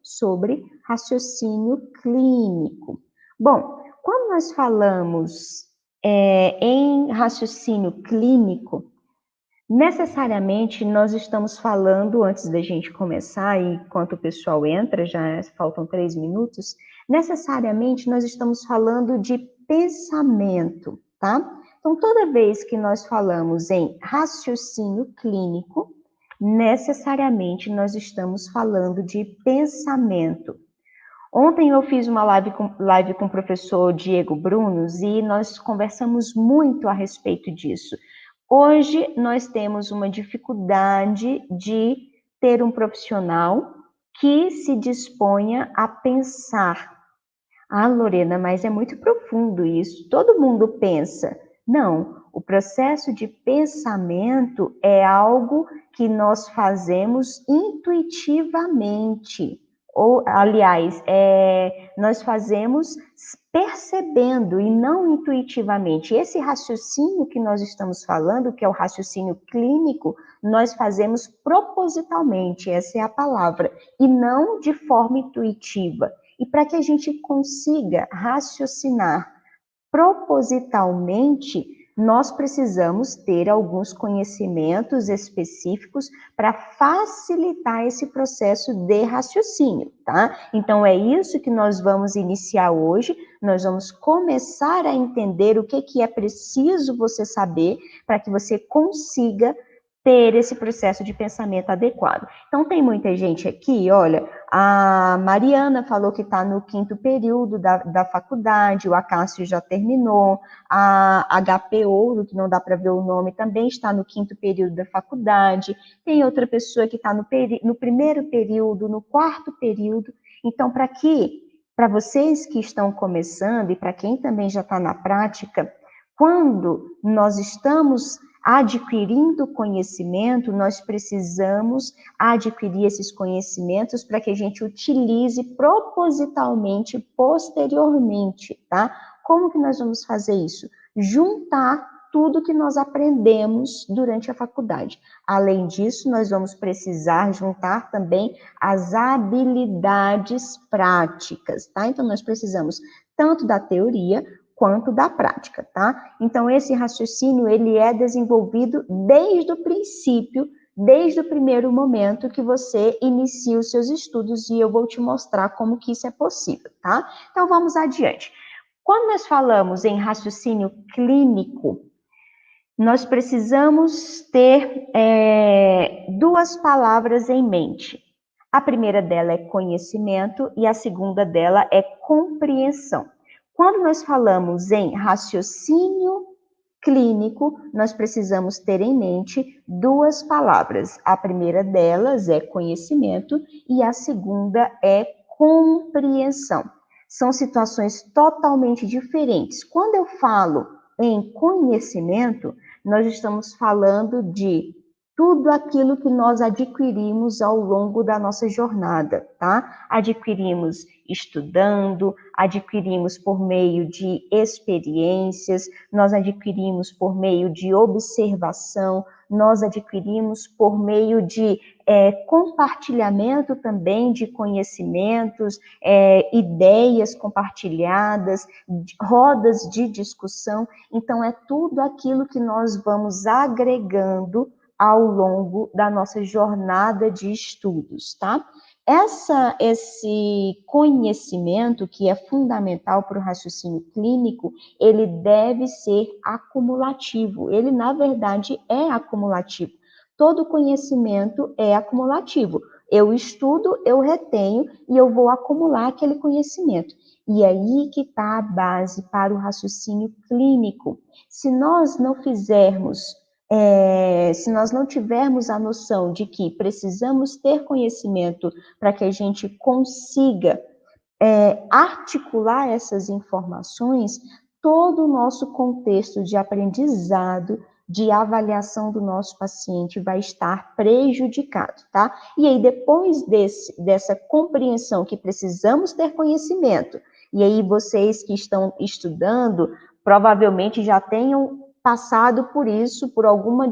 sobre raciocínio clínico. Bom, quando nós falamos em raciocínio clínico, necessariamente nós estamos falando, antes da gente começar, e enquanto o pessoal entra, já faltam 3 minutos, necessariamente nós estamos falando de pensamento, tá? Então, toda vez que nós falamos em raciocínio clínico, necessariamente nós estamos falando de pensamento. Ontem eu fiz uma live com o professor Diego Brunos e nós conversamos muito a respeito disso. Hoje nós temos uma dificuldade de ter um profissional que se disponha a pensar. Ah, Lorena, mas é muito profundo isso. Todo mundo pensa. Não, o processo de pensamento é algo que nós fazemos intuitivamente. Ou, aliás, nós fazemos percebendo e não intuitivamente. Esse raciocínio que nós estamos falando, que é o raciocínio clínico, nós fazemos propositalmente, essa é a palavra, e não de forma intuitiva. E para que a gente consiga raciocinar propositalmente, nós precisamos ter alguns conhecimentos específicos para facilitar esse processo de raciocínio, tá? Então, é isso que nós vamos iniciar hoje. Nós vamos começar a entender o que é preciso você saber para que você consiga ter esse processo de pensamento adequado. Então, tem muita gente aqui, olha, a Mariana falou que está no 5º período da faculdade, o Acácio já terminou, a HP Ouro, que não dá para ver o nome, também está no 5º período da faculdade, tem outra pessoa que está no 1º período, no 4º período. Então, para vocês que estão começando e para quem também já está na prática, quando nós estamos adquirindo conhecimento, nós precisamos adquirir esses conhecimentos para que a gente utilize propositalmente, posteriormente, tá? Como que nós vamos fazer isso? Juntar tudo que nós aprendemos durante a faculdade. Além disso, nós vamos precisar juntar também as habilidades práticas, tá? Então, nós precisamos tanto da teoria quanto da prática, tá? Então, esse raciocínio, ele é desenvolvido desde o princípio, desde o primeiro momento que você inicia os seus estudos, e eu vou te mostrar como que isso é possível, tá? Então, vamos adiante. Quando nós falamos em raciocínio clínico, nós precisamos ter duas palavras em mente. A primeira dela é conhecimento e a segunda dela é compreensão. Quando nós falamos em raciocínio clínico, nós precisamos ter em mente duas palavras. A primeira delas é conhecimento e a segunda é compreensão. São situações totalmente diferentes. Quando eu falo em conhecimento, nós estamos falando de tudo aquilo que nós adquirimos ao longo da nossa jornada, tá? Adquirimos estudando, adquirimos por meio de experiências, nós adquirimos por meio de observação, nós adquirimos por meio de compartilhamento também de conhecimentos, ideias compartilhadas, rodas de discussão. Então, é tudo aquilo que nós vamos agregando ao longo da nossa jornada de estudos, tá? Esse conhecimento, que é fundamental para o raciocínio clínico, ele deve ser acumulativo. Ele, na verdade, é acumulativo. Todo conhecimento é acumulativo. Eu estudo, eu retenho e eu vou acumular aquele conhecimento. E aí que está a base para o raciocínio clínico. Se nós não tivermos a noção de que precisamos ter conhecimento para que a gente consiga articular essas informações, todo o nosso contexto de aprendizado, de avaliação do nosso paciente vai estar prejudicado, tá? E aí, depois dessa compreensão que precisamos ter conhecimento, e aí vocês que estão estudando, provavelmente já tenham passado por isso, por alguma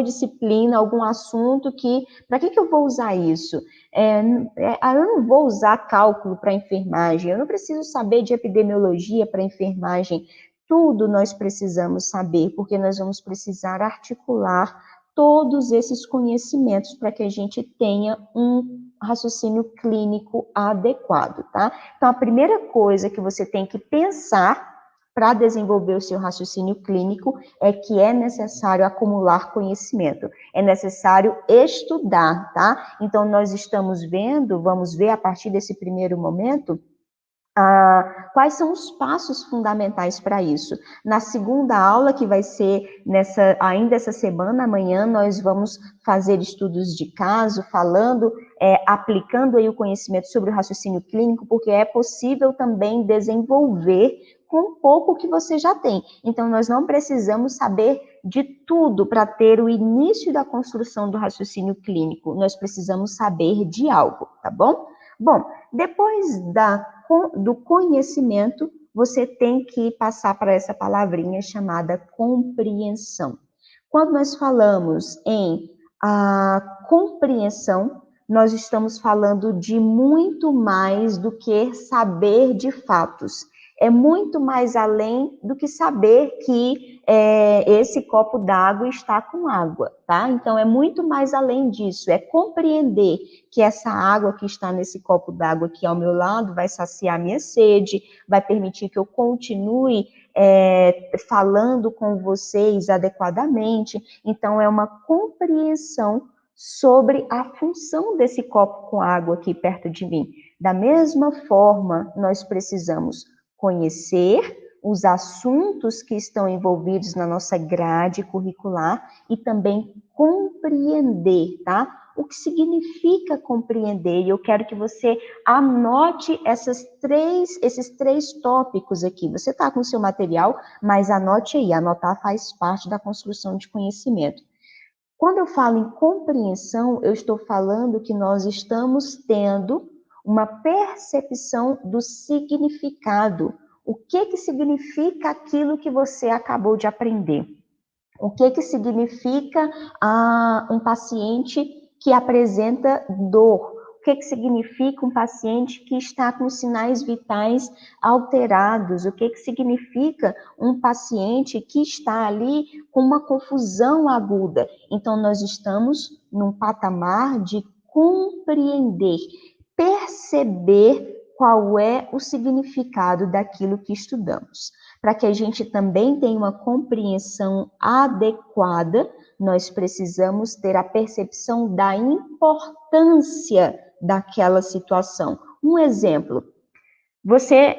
disciplina, algum assunto que, para que eu vou usar isso? Eu não vou usar cálculo para enfermagem, eu não preciso saber de epidemiologia para enfermagem. Tudo nós precisamos saber, porque nós vamos precisar articular todos esses conhecimentos para que a gente tenha um raciocínio clínico adequado, tá? Então, a primeira coisa que você tem que pensar para desenvolver o seu raciocínio clínico é que é necessário acumular conhecimento, é necessário estudar, tá? Então, nós estamos vendo, vamos ver a partir desse primeiro momento, quais são os passos fundamentais para isso. Na segunda aula, que vai ser ainda essa semana, amanhã, nós vamos fazer estudos de caso, aplicando aí o conhecimento sobre o raciocínio clínico, porque é possível também desenvolver com pouco que você já tem. Então, nós não precisamos saber de tudo para ter o início da construção do raciocínio clínico. Nós precisamos saber de algo, tá bom? Bom, depois do conhecimento, você tem que passar para essa palavrinha chamada compreensão. Quando nós falamos em compreensão, nós estamos falando de muito mais do que saber de fatos. É muito mais além do que saber que esse copo d'água está com água, tá? Então, é muito mais além disso, é compreender que essa água que está nesse copo d'água aqui ao meu lado vai saciar minha sede, vai permitir que eu continue falando com vocês adequadamente. Então, é uma compreensão sobre a função desse copo com água aqui perto de mim. Da mesma forma, nós precisamos conhecer os assuntos que estão envolvidos na nossa grade curricular e também compreender, tá? O que significa compreender? E eu quero que você anote esses três tópicos aqui. Você está com o seu material, mas anote aí. Anotar faz parte da construção de conhecimento. Quando eu falo em compreensão, eu estou falando que nós estamos tendo uma percepção do significado. O que significa aquilo que você acabou de aprender? O que significa um paciente que apresenta dor? O que significa um paciente que está com sinais vitais alterados? O que significa um paciente que está ali com uma confusão aguda? Então, nós estamos num patamar de compreender, perceber qual é o significado daquilo que estudamos. Para que a gente também tenha uma compreensão adequada, nós precisamos ter a percepção da importância daquela situação. Um exemplo, você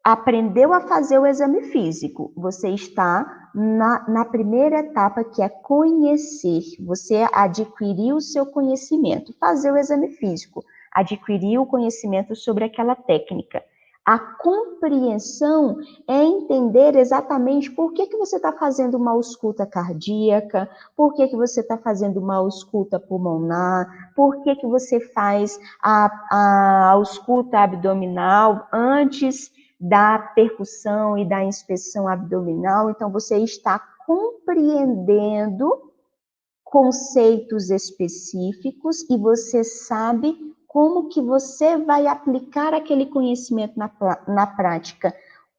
aprendeu a fazer o exame físico, você está na primeira etapa, que é conhecer, você adquiriu o seu conhecimento, fazer o exame físico, adquirir o conhecimento sobre aquela técnica. A compreensão é entender exatamente por que você está fazendo uma ausculta cardíaca, por que você está fazendo uma ausculta pulmonar, por que você faz a ausculta abdominal antes da percussão e da inspeção abdominal. Então, você está compreendendo conceitos específicos e você sabe como que você vai aplicar aquele conhecimento na prática,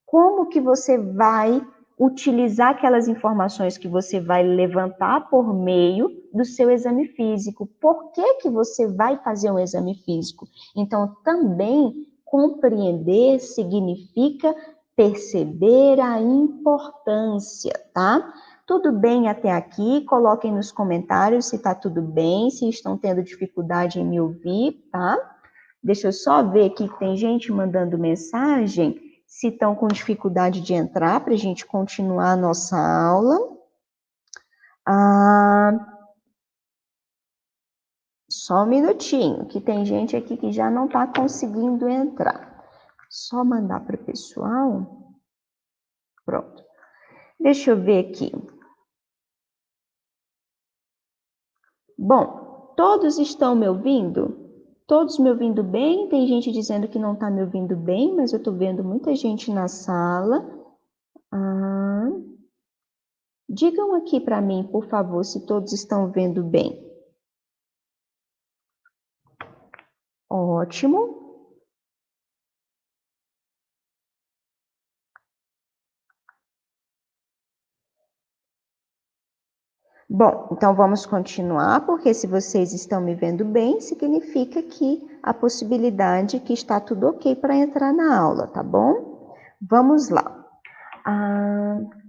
como que você vai utilizar aquelas informações que você vai levantar por meio do seu exame físico. Por que você vai fazer um exame físico? Então, também compreender significa perceber a importância, tá? Tudo bem até aqui? Coloquem nos comentários se está tudo bem, se estão tendo dificuldade em me ouvir, tá? Deixa eu só ver aqui que tem gente mandando mensagem, se estão com dificuldade de entrar, para a gente continuar a nossa aula. Só um minutinho, que tem gente aqui que já não está conseguindo entrar. Só mandar para o pessoal. Pronto. Deixa eu ver aqui. Bom, todos estão me ouvindo? Todos me ouvindo bem? Tem gente dizendo que não está me ouvindo bem, mas eu estou vendo muita gente na sala. Digam aqui para mim, por favor, se todos estão vendo bem. Ótimo. Bom, então vamos continuar, porque se vocês estão me vendo bem, significa que a possibilidade que está tudo ok para entrar na aula, tá bom? Vamos lá.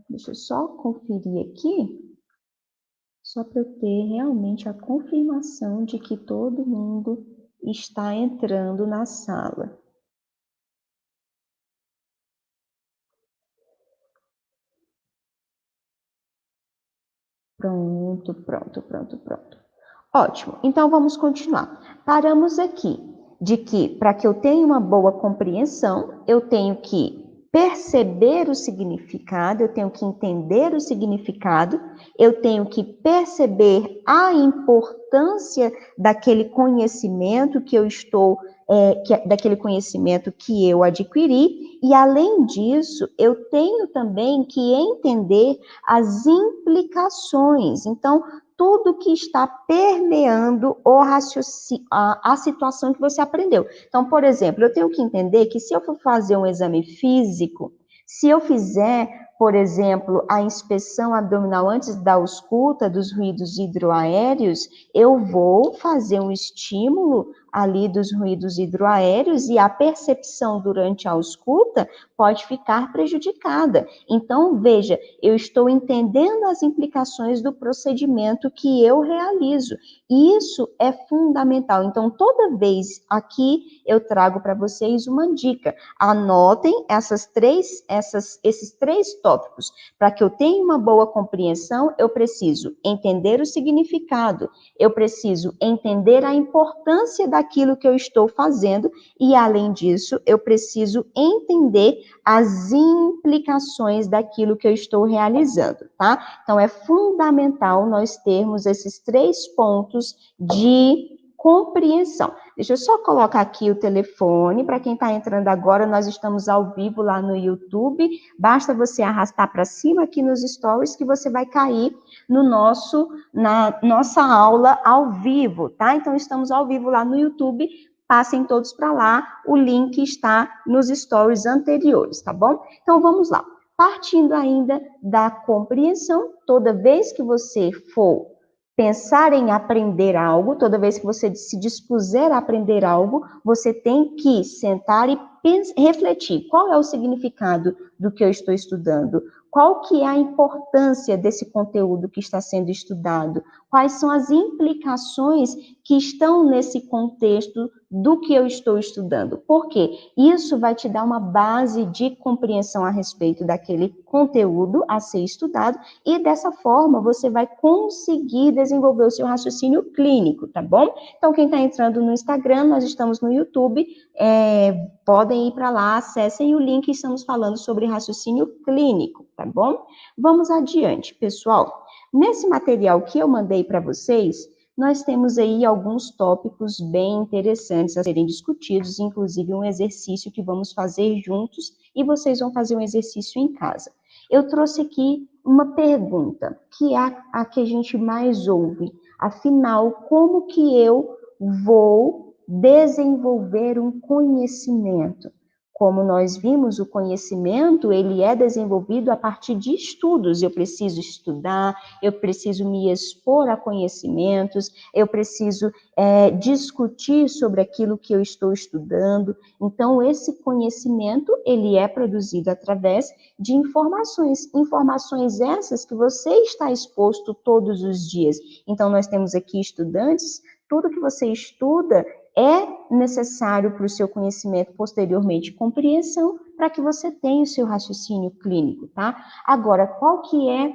Deixa eu só conferir aqui, só para eu ter realmente a confirmação de que todo mundo está entrando na sala. Pronto. Ótimo, então vamos continuar. Paramos aqui de que, para que eu tenha uma boa compreensão, eu tenho que perceber o significado, eu tenho que entender o significado, eu tenho que perceber a importância daquele conhecimento que eu estou, daquele conhecimento que eu adquiri, e além disso, eu tenho também que entender as implicações. Então, tudo que está permeando a situação que você aprendeu. Então, por exemplo, eu tenho que entender que se eu for fazer um exame físico, se eu fizer, por exemplo, a inspeção abdominal antes da ausculta dos ruídos hidroaéreos, eu vou fazer um estímulo ali dos ruídos hidroaéreos e a percepção durante a ausculta pode ficar prejudicada. Então, veja, eu estou entendendo as implicações do procedimento que eu realizo. Isso é fundamental. Então, toda vez aqui eu trago para vocês uma dica. Anotem esses três tópicos. Para que eu tenha uma boa compreensão, eu preciso entender o significado, eu preciso entender a importância daquilo que eu estou fazendo e, além disso, eu preciso entender as implicações daquilo que eu estou realizando, tá? Então, é fundamental nós termos esses três pontos de compreensão. Deixa eu só colocar aqui o telefone, para quem está entrando agora, nós estamos ao vivo lá no YouTube, basta você arrastar para cima aqui nos stories que você vai cair na nossa aula ao vivo, tá? Então, estamos ao vivo lá no YouTube, passem todos para lá, o link está nos stories anteriores, tá bom? Então, vamos lá. Partindo ainda da compreensão, toda vez que você for pensar em aprender algo, toda vez que você se dispuser a aprender algo, você tem que sentar e refletir qual é o significado do que eu estou estudando, qual que é a importância desse conteúdo que está sendo estudado, quais são as implicações que estão nesse contexto do que eu estou estudando. Por quê? Isso vai te dar uma base de compreensão a respeito daquele conteúdo a ser estudado e dessa forma você vai conseguir desenvolver o seu raciocínio clínico, tá bom? Então, quem está entrando no Instagram, nós estamos no YouTube, podem ir para lá, acessem o link, estamos falando sobre raciocínio clínico, tá bom? Vamos adiante, pessoal. Nesse material que eu mandei para vocês, nós temos aí alguns tópicos bem interessantes a serem discutidos, inclusive um exercício que vamos fazer juntos e vocês vão fazer um exercício em casa. Eu trouxe aqui uma pergunta, que é a que a gente mais ouve. Afinal, como que eu vou desenvolver um conhecimento? Como nós vimos, o conhecimento, ele é desenvolvido a partir de estudos. Eu preciso estudar, eu preciso me expor a conhecimentos, eu preciso discutir sobre aquilo que eu estou estudando. Então, esse conhecimento, ele é produzido através de informações essas que você está exposto todos os dias. Então, nós temos aqui estudantes, tudo que você estuda é necessário para o seu conhecimento posteriormente compreensão, para que você tenha o seu raciocínio clínico, tá? Agora, qual que é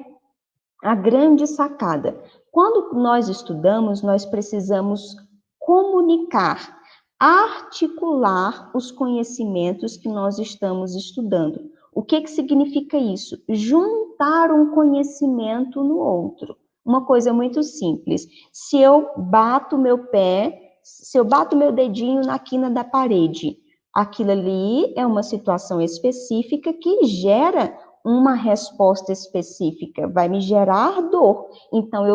a grande sacada? Quando nós estudamos, nós precisamos comunicar, articular os conhecimentos que nós estamos estudando. O que significa isso? Juntar um conhecimento no outro. Uma coisa muito simples. Se eu bato meu dedinho na quina da parede, aquilo ali é uma situação específica que gera uma resposta específica, vai me gerar dor. Então,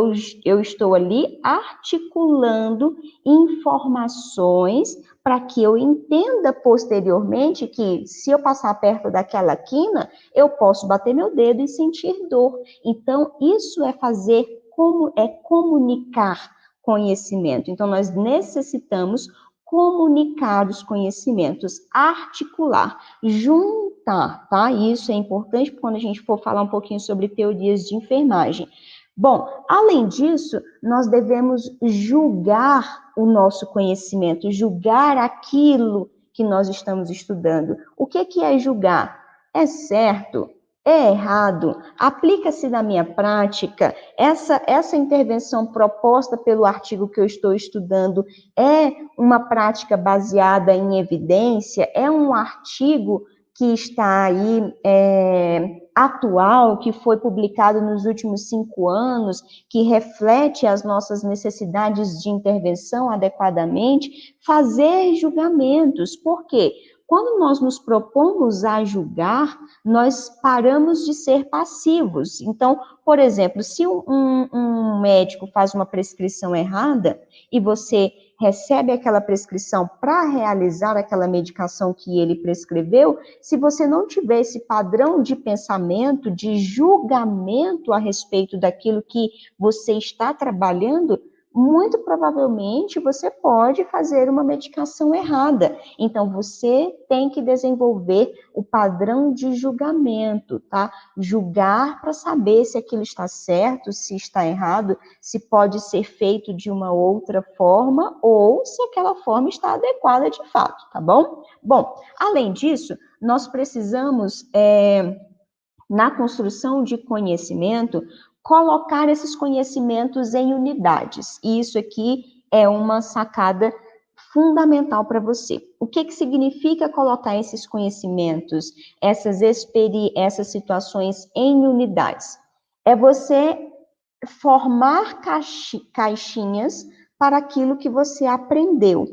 eu estou ali articulando informações para que eu entenda posteriormente que, se eu passar perto daquela quina, eu posso bater meu dedo e sentir dor. Então, isso é fazer como é comunicar conhecimento. Então, nós necessitamos comunicar os conhecimentos, articular, juntar, tá? Isso é importante quando a gente for falar um pouquinho sobre teorias de enfermagem. Bom, além disso, nós devemos julgar o nosso conhecimento, julgar aquilo que nós estamos estudando. O que é julgar? É certo? É errado? Aplica-se na minha prática? Essa intervenção proposta pelo artigo que eu estou estudando é uma prática baseada em evidência? É um artigo que está aí atual, que foi publicado nos últimos 5 anos, que reflete as nossas necessidades de intervenção adequadamente? Fazer julgamentos. Por quê? Quando nós nos propomos a julgar, nós paramos de ser passivos. Então, por exemplo, se um médico faz uma prescrição errada e você recebe aquela prescrição para realizar aquela medicação que ele prescreveu, se você não tiver esse padrão de pensamento, de julgamento a respeito daquilo que você está trabalhando, muito provavelmente você pode fazer uma medicação errada. Então, você tem que desenvolver o padrão de julgamento, tá? Julgar para saber se aquilo está certo, se está errado, se pode ser feito de uma outra forma ou se aquela forma está adequada de fato, tá bom? Bom, além disso, nós precisamos, na construção de conhecimento, colocar esses conhecimentos em unidades. E isso aqui é uma sacada fundamental para você. O que significa colocar esses conhecimentos, essas situações em unidades? É você formar caixinhas para aquilo que você aprendeu.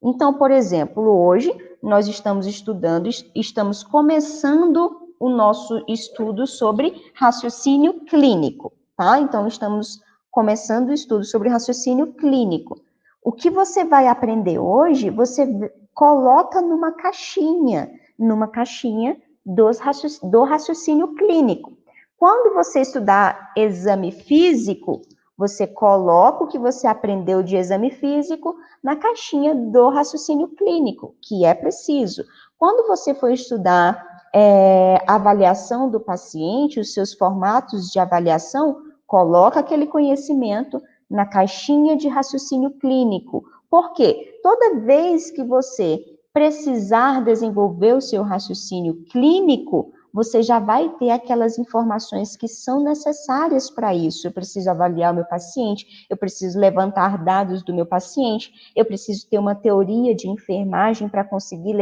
Então, por exemplo, hoje nós estamos estudando, estamos começando o nosso estudo sobre raciocínio clínico, tá? Então, estamos começando o estudo sobre raciocínio clínico. O que você vai aprender hoje, você coloca numa caixinha do raciocínio clínico. Quando você estudar exame físico, você coloca o que você aprendeu de exame físico na caixinha do raciocínio clínico, que é preciso. Quando você for estudar avaliação do paciente, os seus formatos de avaliação, coloca aquele conhecimento na caixinha de raciocínio clínico. Por quê? Toda vez que você precisar desenvolver o seu raciocínio clínico, você já vai ter aquelas informações que são necessárias para isso. Eu preciso avaliar o meu paciente, eu preciso levantar dados do meu paciente, eu preciso ter uma teoria de enfermagem para conseguir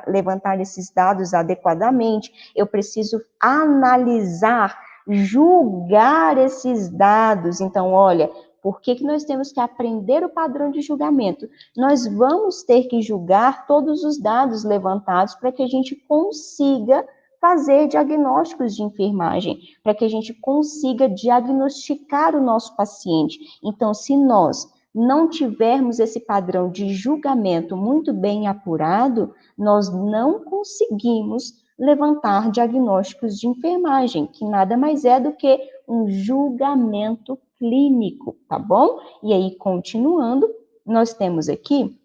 levantar esses dados adequadamente, eu preciso analisar, julgar esses dados. Então, olha, por que nós temos que aprender o padrão de julgamento? Nós vamos ter que julgar todos os dados levantados para que a gente consiga fazer diagnósticos de enfermagem, para que a gente consiga diagnosticar o nosso paciente. Então, se nós não tivermos esse padrão de julgamento muito bem apurado, nós não conseguimos levantar diagnósticos de enfermagem, que nada mais é do que um julgamento clínico, tá bom? E aí, continuando, nós temos aqui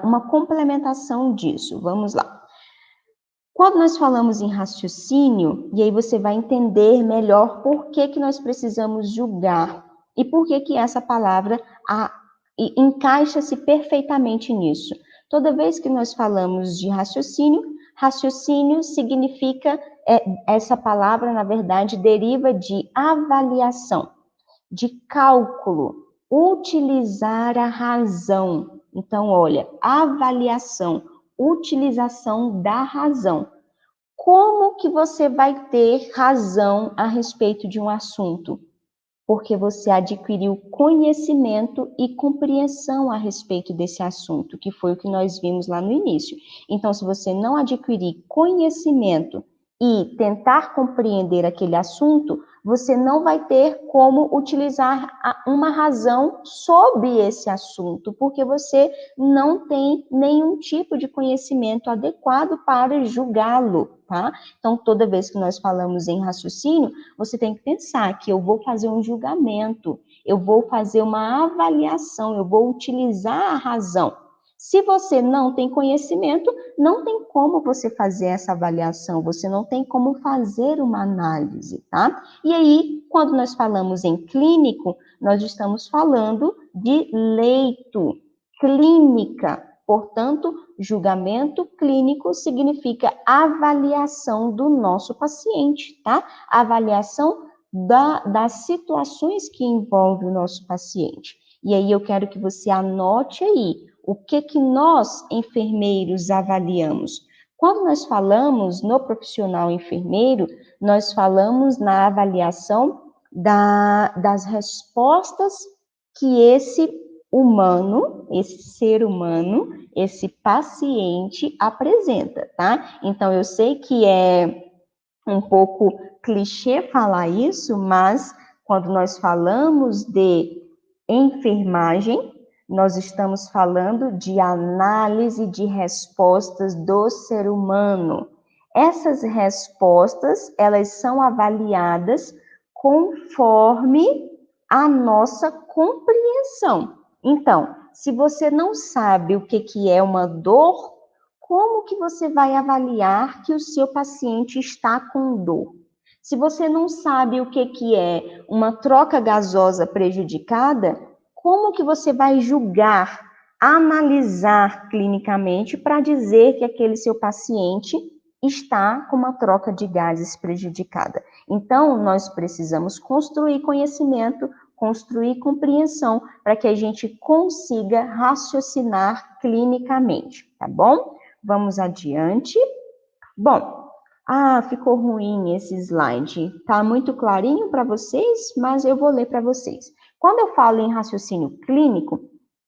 uma complementação disso. Vamos lá. Quando nós falamos em raciocínio, e aí você vai entender melhor por que nós precisamos julgar e por que essa palavra encaixa-se perfeitamente nisso. Toda vez que nós falamos de raciocínio, raciocínio significa, essa palavra, na verdade, deriva de avaliação, de cálculo, utilizar a razão. Então, olha, avaliação, utilização da razão. Como que você vai ter razão a respeito de um assunto? Porque você adquiriu conhecimento e compreensão a respeito desse assunto, que foi o que nós vimos lá no início. Então, se você não adquirir conhecimento e tentar compreender aquele assunto, você não vai ter como utilizar uma razão sobre esse assunto, porque você não tem nenhum tipo de conhecimento adequado para julgá-lo, tá? Então, toda vez que nós falamos em raciocínio, você tem que pensar que eu vou fazer um julgamento, eu vou fazer uma avaliação, eu vou utilizar a razão. Se você não tem conhecimento, não tem como você fazer essa avaliação, você não tem como fazer uma análise, tá? E aí, quando nós falamos em clínico, nós estamos falando de leito, clínica. Portanto, julgamento clínico significa avaliação do nosso paciente, tá? Avaliação das situações que envolvem o nosso paciente. E aí eu quero que você anote aí o que nós, enfermeiros, avaliamos. Quando nós falamos no profissional enfermeiro, nós falamos na avaliação das respostas que esse humano, esse ser humano, esse paciente apresenta, tá? Então, eu sei que é um pouco clichê falar isso, mas quando nós falamos de enfermagem, nós estamos falando de análise de respostas do ser humano. Essas respostas, elas são avaliadas conforme a nossa compreensão. Então, se você não sabe o que é uma dor, como que você vai avaliar que o seu paciente está com dor? Se você não sabe o que é uma troca gasosa prejudicada, como que você vai julgar, analisar clinicamente para dizer que aquele seu paciente está com uma troca de gases prejudicada? Então, nós precisamos construir conhecimento, construir compreensão para que a gente consiga raciocinar clinicamente, tá bom? Vamos adiante. Bom, ficou ruim esse slide. Tá muito clarinho para vocês, mas eu vou ler para vocês. Quando eu falo em raciocínio clínico,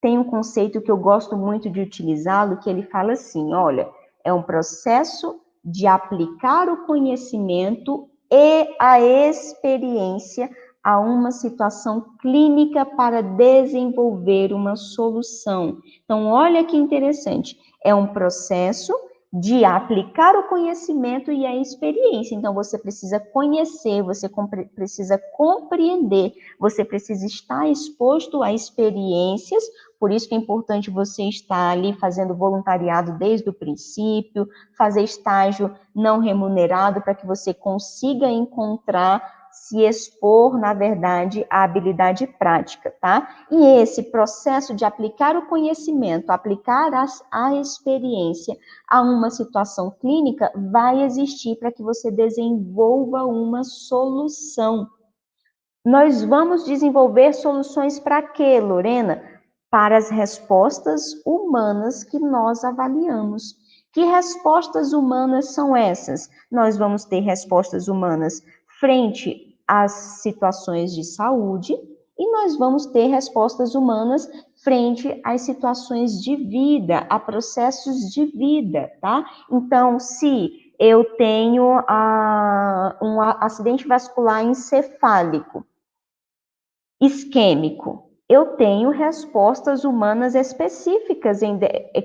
tem um conceito que eu gosto muito de utilizá-lo, que ele fala assim, olha, é um processo de aplicar o conhecimento e a experiência a uma situação clínica para desenvolver uma solução. Então, olha que interessante, é um processo de aplicar o conhecimento e a experiência. Então, você precisa conhecer, você precisa compreender, você precisa estar exposto a experiências, por isso que é importante você estar ali fazendo voluntariado desde o princípio, fazer estágio não remunerado para que você consiga encontrar se expor, na verdade, à habilidade prática, tá? E esse processo de aplicar o conhecimento, aplicar a experiência a uma situação clínica vai existir para que você desenvolva uma solução. Nós vamos desenvolver soluções para quê, Lorena? Para as respostas humanas que nós avaliamos. Que respostas humanas são essas? Nós vamos ter respostas humanas frente às situações de saúde e nós vamos ter respostas humanas frente às situações de vida, a processos de vida, tá? Então, se eu tenho um acidente vascular encefálico, isquêmico, eu tenho respostas humanas específicas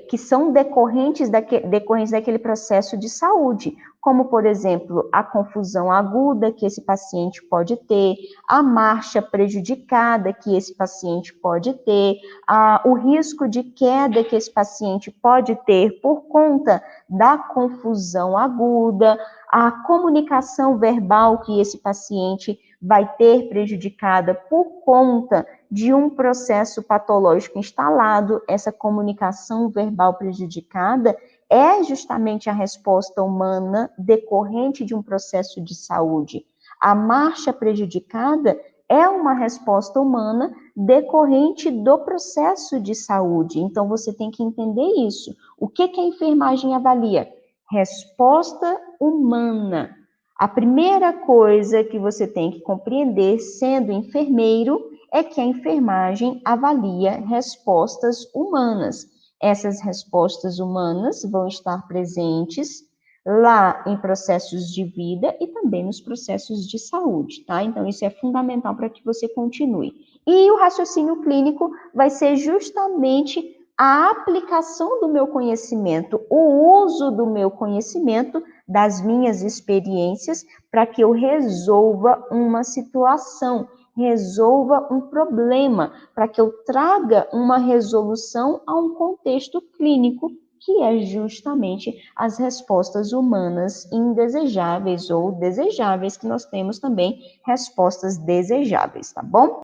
que são decorrentes daquele processo de saúde, como, por exemplo, a confusão aguda que esse paciente pode ter, a marcha prejudicada que esse paciente pode ter, o risco de queda que esse paciente pode ter por conta da confusão aguda, a comunicação verbal que esse paciente vai ter prejudicada por conta de um processo patológico instalado, essa comunicação verbal prejudicada é justamente a resposta humana decorrente de um processo de saúde. A marcha prejudicada é uma resposta humana decorrente do processo de saúde. Então, você tem que entender isso. O que a enfermagem avalia? Resposta humana. A primeira coisa que você tem que compreender, sendo enfermeiro, é que a enfermagem avalia respostas humanas. Essas respostas humanas vão estar presentes lá em processos de vida e também nos processos de saúde, tá? Então, isso é fundamental para que você continue. E o raciocínio clínico vai ser justamente a aplicação do meu conhecimento, o uso do meu conhecimento, das minhas experiências, para que eu resolva uma situação, resolva um problema, para que eu traga uma resolução a um contexto clínico, que é justamente as respostas humanas indesejáveis ou desejáveis, que nós temos também respostas desejáveis, tá bom?